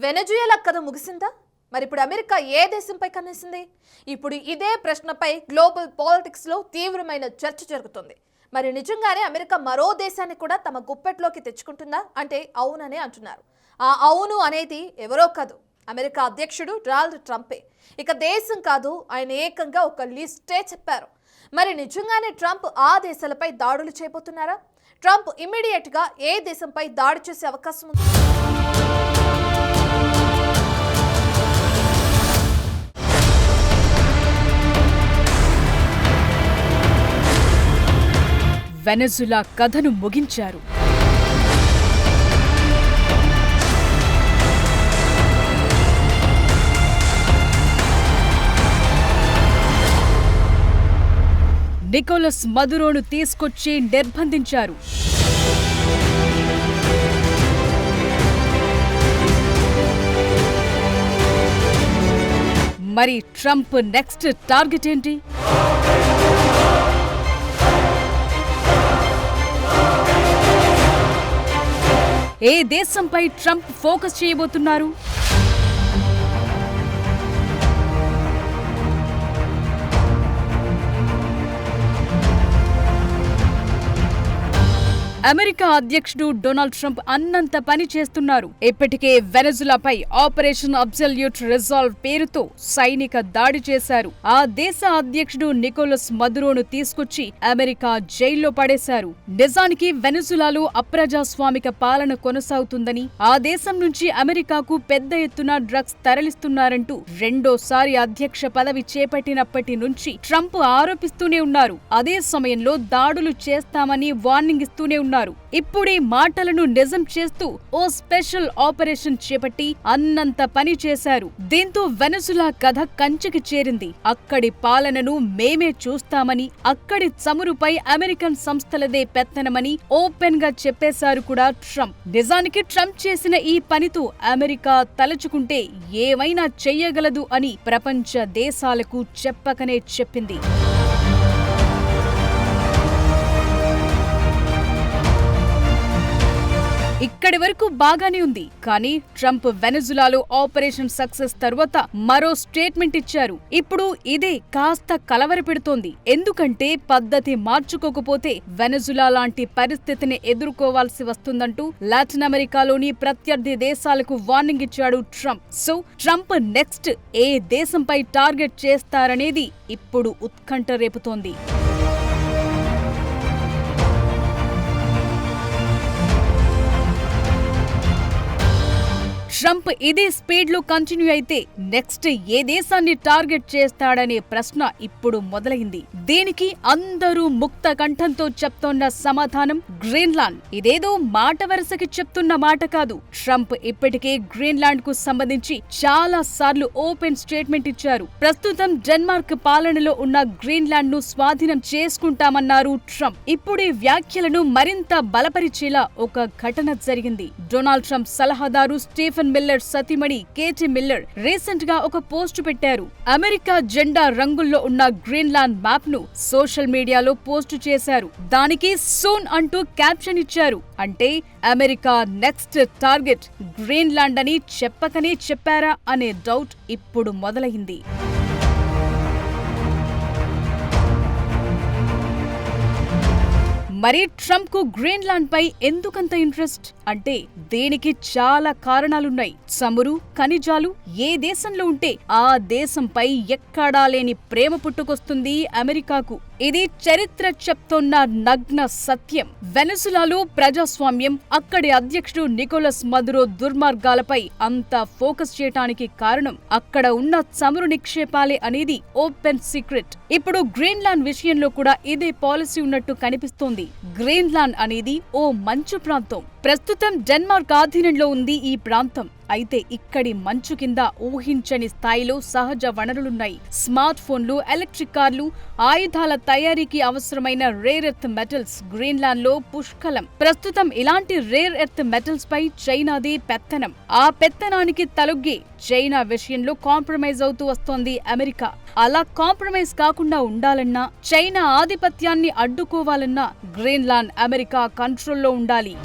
వెనజుయేలా కథ ముగిసిందా? మరి ఇప్పుడు అమెరికా ఏ దేశంపై కన్నేసింది? ఇప్పుడు ఇదే ప్రశ్నపై గ్లోబల్ పాలిటిక్స్ లో తీవ్రమైన చర్చ జరుగుతుంది. మరి నిజంగానే అమెరికా మరో దేశాన్ని కూడా తమ గుప్పెట్లోకి తెచ్చుకుంటుందా అంటే అవుననే అంటున్నారు. ఆ అవును అనేది ఎవరో కాదు, అమెరికా అధ్యక్షుడు డొనాల్డ్ ట్రంపే. ఇక దేశం కాదు, ఆయన ఏకంగా ఒక లిస్టే చెప్పారు. మరి నిజంగానే ట్రంప్ ఆ దేశాలపై దాడులు చేయబోతున్నారా? ట్రంప్ ఇమ్మీడియట్ గా ఏ దేశంపై దాడి చేసే అవకాశం ఉంది? వెనజులా కథను ముగించారు. నికోలస్ మదురోను తీసుకొచ్చి నిర్బంధించారు. మరి ట్రంప్ నెక్స్ట్ టార్గెట్ ఏంటి? ఏ దేశంపై ట్రంప్ ఫోకస్ చేయబోతున్నారు? అమెరికా అధ్యక్షుడు డొనాల్డ్ ట్రంప్ అన్నంత పని చేస్తున్నారు. ఇప్పటికే వెనజులాపై ఆపరేషన్ అబ్సల్యూట్ రిజాల్వ్ పేరుతో సైనిక దాడి చేశారు. ఆ దేశ అధ్యక్షుడు నికోలస్ మదురోను తీసుకొచ్చి అమెరికా జైల్లో పడేశారు. నిజానికి వెనజులాలో అప్రజాస్వామిక పాలన కొనసాగుతుందని, ఆ దేశం నుంచి అమెరికాకు పెద్ద ఎత్తున డ్రగ్స్ తరలిస్తున్నారంటూ రెండోసారి అధ్యక్ష పదవి చేపట్టినప్పటి నుంచి ట్రంప్ ఆరోపిస్తూనే ఉన్నారు. అదే సమయంలో దాడులు చేస్తామని వార్నింగ్ ఇస్తూనే ఉన్నారు. ఇప్పుడే మాటలను నిజం చేస్తూ ఓ స్పెషల్ ఆపరేషన్ చేపట్టి అన్నంత పని చేశారు. దీంతో వెనజులా కథ కంచికి చేరింది. అక్కడి పాలనను మేమే చూస్తామని, అక్కడి చమురుపై అమెరికన్ సంస్థలదే పెత్తనమని ఓపెన్ గా చెప్పేశారు కూడా ట్రంప్. నిజానికి ట్రంప్ చేసిన ఈ పనితో అమెరికా తలుచుకుంటే ఏమైనా చెయ్యగలదు అని ప్రపంచ దేశాలకు చెప్పకనే చెప్పింది. ఇక్కడి వరకు బాగానే ఉంది. కానీ ట్రంప్ వెనజులాలో ఆపరేషన్ సక్సెస్ తర్వాత మరో స్టేట్మెంట్ ఇచ్చారు. ఇప్పుడు ఇదే కాస్త కలవరపెడుతోంది. ఎందుకంటే పద్ధతి మార్చుకోకపోతే వెనజులా లాంటి పరిస్థితిని ఎదుర్కోవాల్సి వస్తుందంటూ లాటిన్ అమెరికాలోని ప్రత్యర్థి దేశాలకు వార్నింగ్ ఇచ్చాడు ట్రంప్. సో ట్రంప్ నెక్స్ట్ ఏ దేశంపై టార్గెట్ చేస్తారనేది ఇప్పుడు ఉత్కంఠ రేపుతోంది. ట్రంప్ ఇదే స్పీడ్ లో కంటిన్యూ అయితే నెక్స్ట్ ఏ దేశాన్ని టార్గెట్ చేస్తాడనే ప్రశ్న ఇప్పుడు మొదలైంది. దీనికి అందరూ ముక్త కంఠంతో చెప్తోన్న సమాధానం గ్రీన్లాండ్. ఇదేదో మాట వరుసకి చెప్తున్న మాట కాదు. ట్రంప్ ఇప్పటికే గ్రీన్లాండ్ కు సంబంధించి చాలా సార్లు ఓపెన్ స్టేట్మెంట్ ఇచ్చారు. ప్రస్తుతం డెన్మార్క్ పాలనలో ఉన్న గ్రీన్లాండ్ ను స్వాధీనం చేసుకుంటామన్నారు ట్రంప్. ఇప్పుడే వ్యాఖ్యలను మరింత బలపరిచేలా ఒక ఘటన జరిగింది. డొనాల్డ్ ట్రంప్ సలహాదారు స్టీఫెన్ మిల్లర్ సతీమణి కేటీ మిల్లర్ రీసెంట్ గా ఒక పోస్ట్ పెట్టారు. అమెరికా జెండా రంగుల్లో ఉన్న గ్రీన్లాండ్ మ్యాప్ ను సోషల్ మీడియాలో పోస్ట్ చేశారు. దానికి సూన్ అంటూ క్యాప్షన్ ఇచ్చారు. అంటే అమెరికా నెక్స్ట్ టార్గెట్ గ్రీన్లాండ్ అని చెప్పకనే చెప్పారా అనే డౌట్ ఇప్పుడు మొదలైంది. మరి ట్రంప్ కు గ్రీన్లాండ్ పై ఎందుకంత ఇంట్రెస్ట్ అంటే దీనికి చాలా కారణాలున్నాయి. చమురు, ఖనిజాలు ఏ దేశంలో ఉంటే ఆ దేశంపై ఎక్కడా లేని ప్రేమ పుట్టుకొస్తుంది అమెరికాకు. ఇది చరిత్ర చెప్తోన్న నగ్న సత్యం. వెనజులాలో ప్రజాస్వామ్యం, అక్కడి అధ్యక్షుడు నికోలస్ మదురో దుర్మార్గాలపై అంత ఫోకస్ చేయటానికి కారణం అక్కడ ఉన్న చమురు నిక్షేపాలే అనేది ఓపెన్ సీక్రెట్. ఇప్పుడు గ్రీన్లాండ్ విషయంలో కూడా ఇదే పాలసీ ఉన్నట్టు కనిపిస్తోంది. గ్రీన్లాండ్ అనేది ఓ మంచు ప్రాంతం. ప్రస్తుతం డెన్మార్క్ ఆధీనంలో ఉంది ఈ ప్రాంతం. అయితే ఇక్కడి మంచు కింద ఊహించని స్థాయిలో సహజ వనరులున్నాయి. స్మార్ట్ ఫోన్లు, ఎలక్ట్రిక్ కార్లు, ఆయుధాల తయారీకి అవసరమైన రేర్ ఎర్త్ మెటల్స్ గ్రీన్లాండ్ లో పుష్కలం. ప్రస్తుతం ఇలాంటి రేర్ ఎర్త్ మెటల్స్ పై చైనాది పెత్తనం. ఆ పెత్తనానికి తలొగ్గి చైనా విషయంలో కాంప్రమైజ్ అవుతూ వస్తోంది అమెరికా. అలా కాంప్రమైజ్ కాకుండా ఉండాలన్నా, చైనా ఆధిపత్యాన్ని అడ్డుకోవాలన్నా గ్రీన్లాండ్ అమెరికా కంట్రోల్లో ఉండాలి.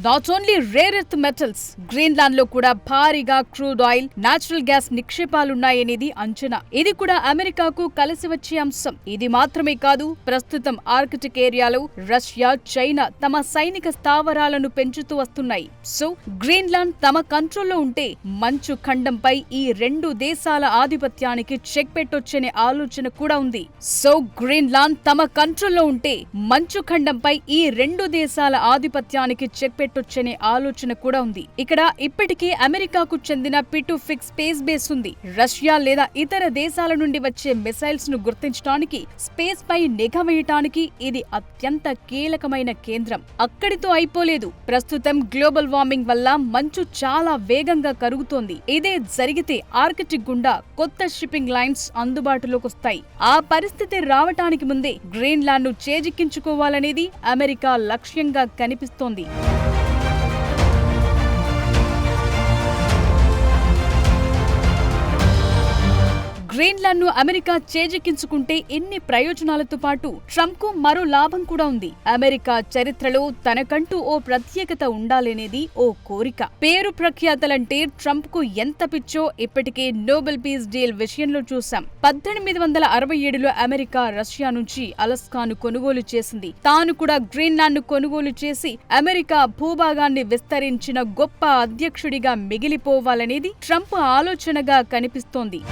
Not only rare earth metals, Greenland లో కూడా భారీగా క్రూడ్ ఆయిల్, నాచురల్ గ్యాస్ నిక్షేపాలున్నాయనేది అంచనా. ఇది కూడా అమెరికాకు కలిసి వచ్చే అంశం. ఇది మాత్రమే కాదు, ప్రస్తుతం ఆర్కిటిక్ ఏరియాలో రష్యా, చైనా తమ సైనిక స్థావరాలను పెంచుతూ వస్తున్నాయి. సో గ్రీన్లాండ్ తమ కంట్రోల్లో ఉంటే మంచు ఖండంపై ఈ రెండు దేశాల ఆధిపత్యానికి చెక్ పెట్టొచ్చనే ఆలోచన కూడా ఉంది. సో గ్రీన్లాండ్ తమ కంట్రోల్లో ఉంటే మంచు ఖండంపై ఈ రెండు దేశాల ఆధిపత్యానికి చెక్ పెట్టొచ్చనే ఆలోచన కూడా ఉంది. ఇక్కడ ఇప్పటికే అమెరికాకు చెందిన పిటుఫిక్ స్పేస్ బేస్ ఉంది. రష్యా లేదా ఇతర దేశాల నుండి వచ్చే మిసైల్స్ ను గుర్తించడానికి, స్పేస్ పై నిఘా వేయటానికి ఇది అత్యంత కీలకమైన కేంద్రం. అక్కడితో అయిపోలేదు. ప్రస్తుతం గ్లోబల్ వార్మింగ్ వల్ల మంచు చాలా వేగంగా కరుగుతోంది. ఇదే జరిగితే ఆర్కిటిక్ గుండా కొత్త షిప్పింగ్ లైన్స్ అందుబాటులోకి వస్తాయి. ఆ పరిస్థితి రావటానికి ముందే గ్రీన్లాండ్ ను చేజిక్కించుకోవాలనేది అమెరికా లక్ష్యంగా కనిపిస్తోంది. గ్రీన్లాండ్ ను అమెరికా చేజిక్కించుకుంటే ఎన్ని ప్రయోజనాలతో పాటు ట్రంప్ కు మరో లాభం కూడా ఉంది. అమెరికా చరిత్రలో తనకంటూ ఓ ప్రత్యేకత ఉండాలనేది ఓ కోరిక. పేరు ప్రఖ్యాతలంటే ట్రంప్ కు ఎంత పిచ్చో ఇప్పటికే నోబెల్ పీస్ డీల్ విషయంలో చూశాం. 1867లో అమెరికా రష్యా నుంచి అలస్కాను కొనుగోలు చేసింది. తాను కూడా గ్రీన్లాండ్ ను కొనుగోలు చేసి అమెరికా భూభాగాన్ని విస్తరించిన గొప్ప అధ్యక్షుడిగా మిగిలిపోవాలనేది ట్రంప్ ఆలోచనగా కనిపిస్తోంది.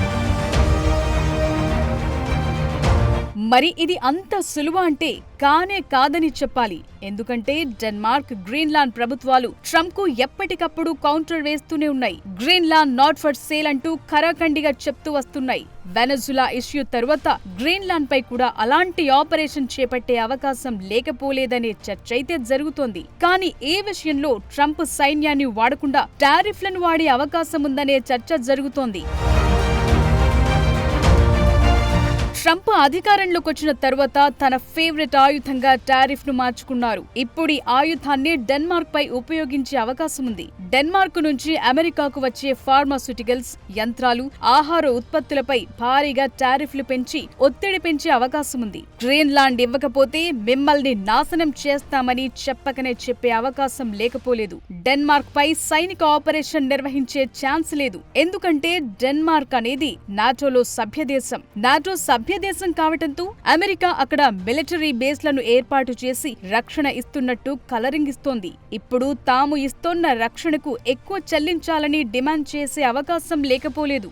మరి ఇది అంత సులువ అంటే కానే కాదని చెప్పాలి. ఎందుకంటే డెన్మార్క్, గ్రీన్లాండ్ ప్రభుత్వాలు ట్రంప్ కు ఎప్పటికప్పుడు కౌంటర్ వేస్తూనే ఉన్నాయి. గ్రీన్లాండ్ నాట్ ఫర్ సేల్ అంటూ ఖరాఖండిగా చెప్తూ వస్తున్నాయి. వెనజులా ఇష్యూ తరువాత గ్రీన్లాండ్ పై కూడా అలాంటి ఆపరేషన్ చేపట్టే అవకాశం లేకపోలేదనే చర్చ అయితే జరుగుతోంది. కానీ ఈ విషయంలో ట్రంప్ సైన్యాన్ని వాడకుండా టారిఫ్లను వాడే అవకాశం ఉందనే చర్చ జరుగుతోంది. ట్రంప్ అధికారంలోకి వచ్చిన తర్వాత తన ఫేవరెట్ ఆయుధంగా టారిఫ్ ను మార్చుకున్నారు. ఇప్పుడు ఈ ఆయుధాన్ని డెన్మార్క్ పై ఉపయోగించే అవకాశం ఉంది. డెన్మార్క్ నుంచి అమెరికాకు వచ్చే ఫార్మాస్యూటికల్స్, యంత్రాలు, ఆహార ఉత్పత్తులపై భారీగా టారిఫ్లు పెంచి ఒత్తిడి పెంచే అవకాశం ఉంది. గ్రీన్లాండ్ ఇవ్వకపోతే మిమ్మల్ని నాశనం చేస్తామని చెప్పకనే చెప్పే అవకాశం లేకపోలేదు. డెన్మార్క్ పై సైనిక ఆపరేషన్ నిర్వహించే ఛాన్స్ లేదు. ఎందుకంటే డెన్మార్క్ అనేది నాటోలో సభ్యదేశం. నాటో సభ్యదేశం కావటంతో అమెరికా అక్కడ మిలిటరీ బేస్లను ఏర్పాటు చేసి రక్షణ ఇస్తున్నట్టు కలరింగ్ ఇస్తోంది. ఇప్పుడు తాము ఇస్తోన్న రక్షణకు ఎక్కువ చెల్లించాలని డిమాండ్ చేసే అవకాశం లేకపోలేదు.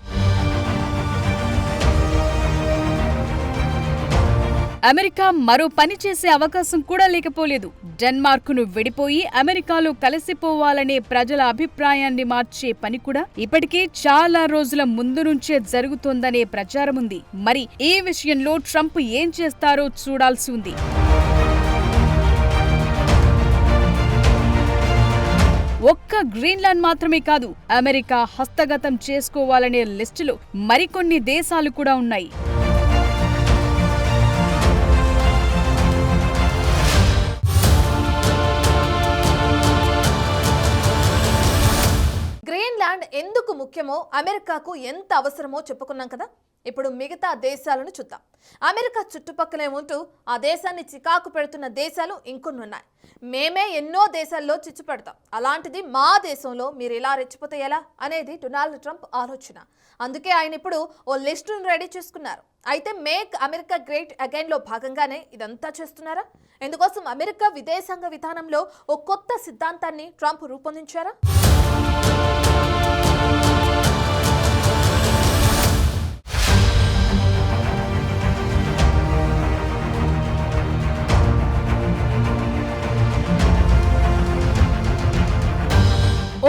అమెరికా మరో పని చేసే అవకాశం కూడా లేకపోలేదు. డెన్మార్క్ను విడిపోయి అమెరికాలో కలిసిపోవాలనే ప్రజల అభిప్రాయాన్ని మార్చే పని కూడా ఇప్పటికే చాలా రోజుల ముందు నుంచే జరుగుతోందనే ప్రచారం ఉంది. మరి ఈ విషయంలో ట్రంప్ ఏం చేస్తారో చూడాల్సి ఉంది. ఒక్క గ్రీన్లాండ్ మాత్రమే కాదు, అమెరికా హస్తగతం చేసుకోవాలనే లిస్టులో మరికొన్ని దేశాలు కూడా ఉన్నాయి. గ్రీన్లాండ్ ఎందుకు ముఖ్యమో, అమెరికాకు ఎంత అవసరమో చెప్పుకున్నాం కదా. ఇప్పుడు మిగతా దేశాలను చూద్దాం. అమెరికా చుట్టుపక్కలే ఉంటూ ఆ దేశాన్ని చికాకు పెడుతున్న దేశాలు ఇంకొన్ని ఉన్నాయి. మేమే ఎన్నో దేశాల్లో చిచ్చు పెడతాం, అలాంటిది మా దేశంలో మీరు ఇలా రెచ్చిపోతే ఎలా అనేది డొనాల్డ్ ట్రంప్ ఆలోచన. అందుకే ఆయన ఇప్పుడు ఓ లిస్టును రెడీ చేసుకున్నారు. అయితే మేక్ అమెరికా గ్రేట్ అగైన్లో భాగంగానే ఇదంతా చేస్తున్నారా? ఇందుకోసం అమెరికా విదేశాంగ విధానంలో ఓ కొత్త సిద్ధాంతాన్ని ట్రంప్ రూపొందించారా?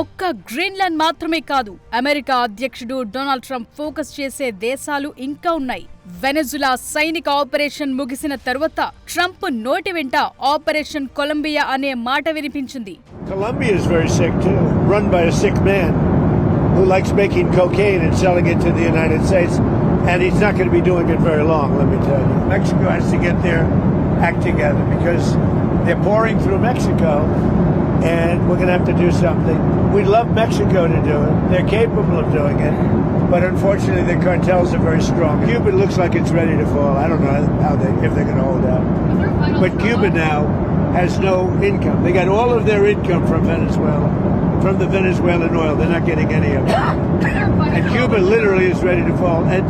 ఒక్క గ్రీన్లాండ్ మాత్రమే కాదు, అమెరికా అధ్యక్షుడు డొనాల్డ్ ట్రంప్ ఫోకస్ చేసే దేశాలు ఇంకా ఉన్నాయి. వెనజులా సైనిక ఆపరేషన్ ముగిసిన తరువాత ట్రంప్ నోటి వెంట ఆపరేషన్ కొలంబియా అనే మాట వినిపించింది. Colombia is very sick too, run by a sick man who likes making cocaine and selling it to the United States, and he's not going to be doing it very long, let me tell you. Mexico has to get their act together because they're pouring through Mexico. And we're going to have to do something. We'd love Mexico to do it. They're capable of doing it. But unfortunately, the cartels are very strong. Cuba looks like it's ready to fall. I don't know if they're going to hold out. But Cuba now has no income. They got all of their income from Venezuela, from the Venezuelan oil. They're not getting any of it. And Cuba literally is ready to fall. And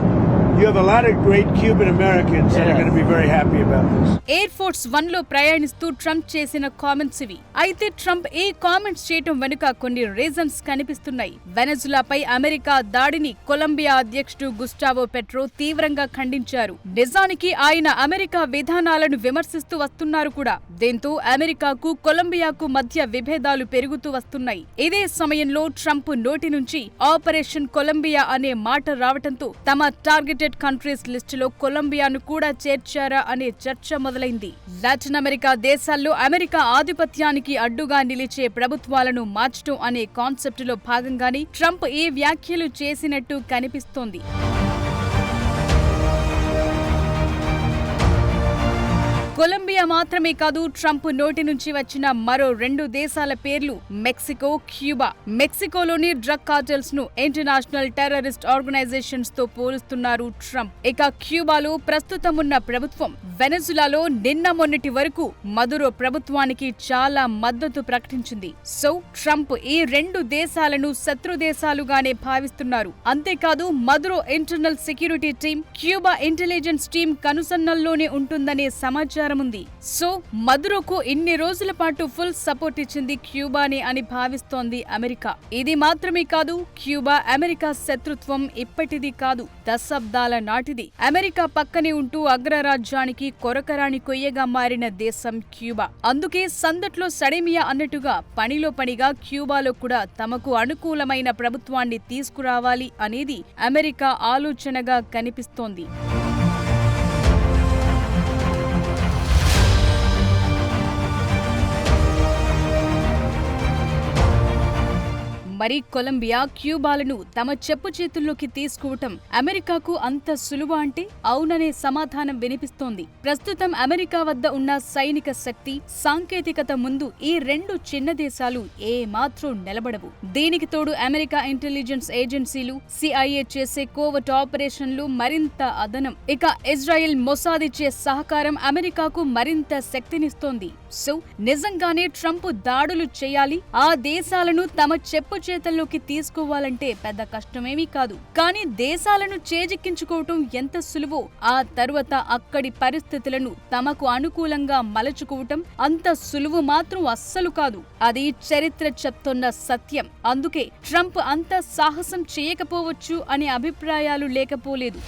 you have a lot of great Cuban Americans that are going to be very happy about this. Air force 1 లో ప్రయాణిస్తూ Trump చేసిన comments ఇవి. అయితే Trump ఈ comments చేయటం వెనుక కొన్ని reasons కనిపిస్తున్నాయి. వెనజులాపై అమెరికా దాడిని కొలంబియా అధ్యక్షుడు గుస్టావో పెట్రో తీవ్రంగా ఖండించారు. నిజానికి ఆయన అమెరికా విధానాలను విమర్శిస్తూ వస్తున్నారు కూడా. దీంతో అమెరికాకు కొలంబియాకు మధ్య విభేదాలు పెరుగుతూ వస్తున్నాయి. ఇదే సమయంలో ట్రంప్ నోటి నుంచి ఆపరేషన్ కొలంబియా అనే మాట రావటంతో తమ టార్గెటెడ్ కంట్రీస్ లిస్టులో కొలంబియాను కూడా చేర్చారా అనే చర్చ మొదలైంది. లాటిన్ అమెరికా దేశాల్లో అమెరికా ఆధిపత్యానికి అడ్డుగా నిలిచే ప్రభుత్వాలను మార్చడం అనే కాన్సెప్ట్ లో భాగంగానే ట్రంప్ ఈ వ్యాఖ్యలు చేసినట్టు కనిపిస్తోంది. కొలంబియా మాత్రమే కాదు, ట్రంప్ నోటి నుంచి వచ్చిన మరో 2 దేశాల పేర్లు మెక్సికో, క్యూబా. మెక్సికోలోని డ్రగ్ కార్టెల్స్ ను ఇంటర్నేషనల్ టెర్రరిస్ట్ ఆర్గనైజేషన్స్ తో పోలుస్తున్నారు ట్రంప్. ఇక క్యూబాలో ప్రస్తుతం ఉన్న ప్రభుత్వం, వెనజులాలో నిన్న మొన్నటి వరకు మదురో ప్రభుత్వానికి చాలా మద్దతు ప్రకటించింది. సో ట్రంప్ ఈ 2 దేశాలను శత్రు దేశాలుగానే భావిస్తున్నారు. అంతేకాదు, Maduro internal security team, Cuba intelligence team కనుసన్నల్లోనే ఉంటుందనే సమాచారం ఉంది. సో మదురోకు ఇన్ని రోజుల పాటు ఫుల్ సపోర్ట్ ఇచ్చింది క్యూబానే అని భావిస్తోంది అమెరికా. ఇది మాత్రమే కాదు, క్యూబా అమెరికా శత్రుత్వం ఇప్పటిది కాదు, దశాబ్దాల నాటిది. అమెరికా పక్కనే ఉంటూ అగ్రరాజ్యానికి కొరకరాని కొయ్యగా మారిన దేశం క్యూబా. అందుకే సందట్లో సడేమియా అన్నట్టుగా పనిలో పనిగా క్యూబాలో కూడా తమకు అనుకూలమైన ప్రభుత్వాన్ని తీసుకురావాలి అనేది అమెరికా ఆలోచనగా కనిపిస్తోంది. మరి కొలంబియా, క్యూబాలను తమ చెప్పు చేతుల్లోకి తీసుకోవటం అమెరికాకు అంత సులువా అంటే అవుననే సమాధానం వినిపిస్తోంది. ప్రస్తుతం అమెరికా వద్ద ఉన్న సైనిక శక్తి, సాంకేతికత ముందు ఈ 2 చిన్న దేశాలు ఏ మాత్రం నిలబడవు. దీనికి తోడు అమెరికా ఇంటెలిజెన్స్ ఏజెన్సీలు, CIA చేసే కోవర్ట్ ఆపరేషన్లు మరింత అదనం. ఇక ఇజ్రాయెల్, మొసాద్ ఇచ్చే సహకారం అమెరికాకు మరింత శక్తినిస్తోంది. సో నిజంగానే ట్రంప్ దాడులు చేయాలి, ఆ దేశాలను తమ చెప్పు చేతల్లోకి తీసుకోవాలంటే పెద్ద కష్టమేమీ కాదు. కానీ దేశాలను చేజిక్కించుకోవటం ఎంత సులువో, ఆ తరువాత అక్కడి పరిస్థితులను తమకు అనుకూలంగా మలచుకోవటం అంత సులువు మాత్రం అస్సలు కాదు. అది చరిత్ర చెప్తున్న సత్యం. అందుకే ట్రంప్ అంత సాహసం చేయకపోవచ్చు అనే అభిప్రాయాలు లేకపోలేదు.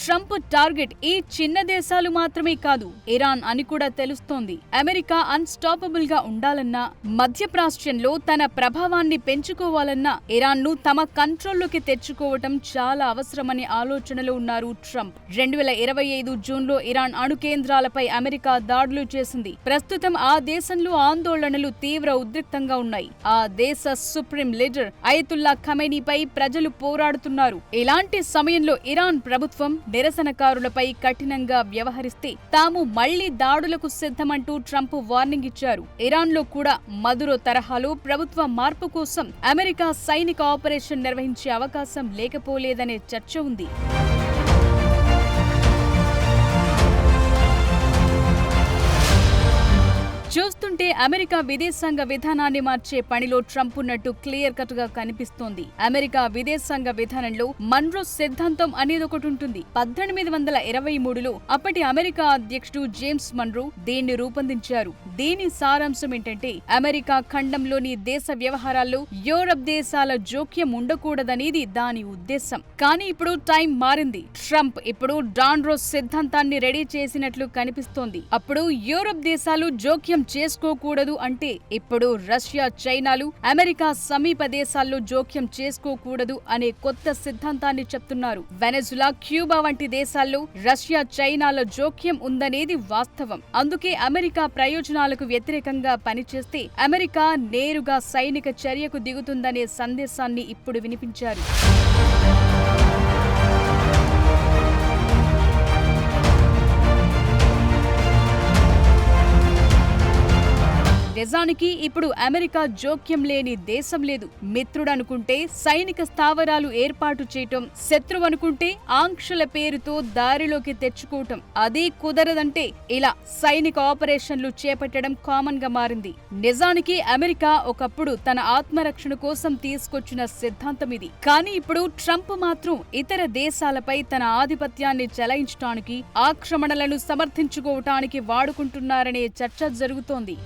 ట్రంప్ టార్గెట్ ఈ చిన్న దేశాలు మాత్రమే కాదు, ఇరాన్ అని కూడా తెలుస్తోంది. అమెరికా అన్స్టాపబుల్ గా ఉండాలన్నా, మధ్యప్రాచ్యంలో తన ప్రభావాన్ని పెంచుకోవాలన్నా ఇరాన్ ను తమ కంట్రోల్లోకి తెచ్చుకోవటం చాలా అవసరమనే ఆలోచనలో ఉన్నారు ట్రంప్. 2025 జూన్లో ఇరాన్ అణు కేంద్రాలపై అమెరికా దాడులు చేసింది. ప్రస్తుతం ఆ దేశంలో ఆందోళనలు తీవ్ర ఉద్రిక్తంగా ఉన్నాయి. ఆ దేశ సుప్రీం లీడర్ అయతుల్లా ఖమేనీపై ప్రజలు పోరాడుతున్నారు. ఇలాంటి సమయంలో ఇరాన్ ప్రభుత్వం నిరసనకారులపై కఠినంగా వ్యవహరిస్తే తాము మళ్లీ దాడులకు సిద్ధమంటూ ట్రంప్ వార్నింగ్ ఇచ్చారు. ఇరాన్లో కూడా మదురో తరహాలో ప్రభుత్వ మార్పు కోసం అమెరికా సైనిక ఆపరేషన్ నిర్వహించే అవకాశం లేకపోలేదనే చర్చ ఉంది. చూస్తుంటే అమెరికా విదేశాంగ విధానాన్ని మార్చే పనిలో ట్రంప్ ఉన్నట్టు క్లియర్ కట్ గా కనిపిస్తోంది. అమెరికా విదేశాంగ విధానంలో మన్రో సిద్ధాంతం అనేది ఒకటి ఉంటుంది. 1823లో అప్పటి అమెరికా అధ్యక్షుడు జేమ్స్ మన్రో దీన్ని రూపొందించారు. దీని సారాంశం ఏంటంటే అమెరికా ఖండంలోని దేశ వ్యవహారాల్లో యూరప్ దేశాల జోక్యం ఉండకూడదనేది దాని ఉద్దేశం. కానీ ఇప్పుడు టైం మారింది. ట్రంప్ ఇప్పుడు డాన్రోస్ సిద్ధాంతాన్ని రెడీ చేసినట్లు కనిపిస్తోంది. అప్పుడు యూరప్ దేశాలు జోక్యం చేసుకోకూడదు అంటే ఇప్పుడు రష్యా, చైనాలు అమెరికా సమీప దేశాల్లో జోక్యం చేసుకోకూడదు అనే కొత్త సిద్ధాంతాన్ని చెప్తున్నారు. వెనజులా, క్యూబా వంటి దేశాల్లో రష్యా, చైనాల జోక్యం ఉందనేది వాస్తవం. అందుకే అమెరికా ప్రయోజనాలకు వ్యతిరేకంగా పనిచేస్తే అమెరికా నేరుగా సైనిక చర్యకు దిగుతుందనే సందేశాన్ని ఇప్పుడు వినిపించారు. నిజానికి నిజానికి ఇప్పుడు అమెరికా జోక్యం లేని దేశం లేదు. మిత్రుడనుకుంటే సైనిక స్థావరాలు ఏర్పాటు చేయటం, శత్రువనుకుంటే ఆంక్షల పేరుతో దారిలోకి తెచ్చుకోవటం, అదీ కుదరదంటే ఇలా సైనిక ఆపరేషన్లు చేపట్టడం కామన్ గా మారింది. నిజానికి అమెరికా ఒకప్పుడు తన ఆత్మరక్షణ కోసం తీసుకొచ్చిన సిద్ధాంతం ఇది. కానీ ఇప్పుడు ట్రంప్ మాత్రం ఇతర దేశాలపై తన ఆధిపత్యాన్ని చెలాయించడానికి, ఆక్రమణలను సమర్థించుకోవటానికి వాడుకుంటున్నారనే చర్చ జరుగుతోంది.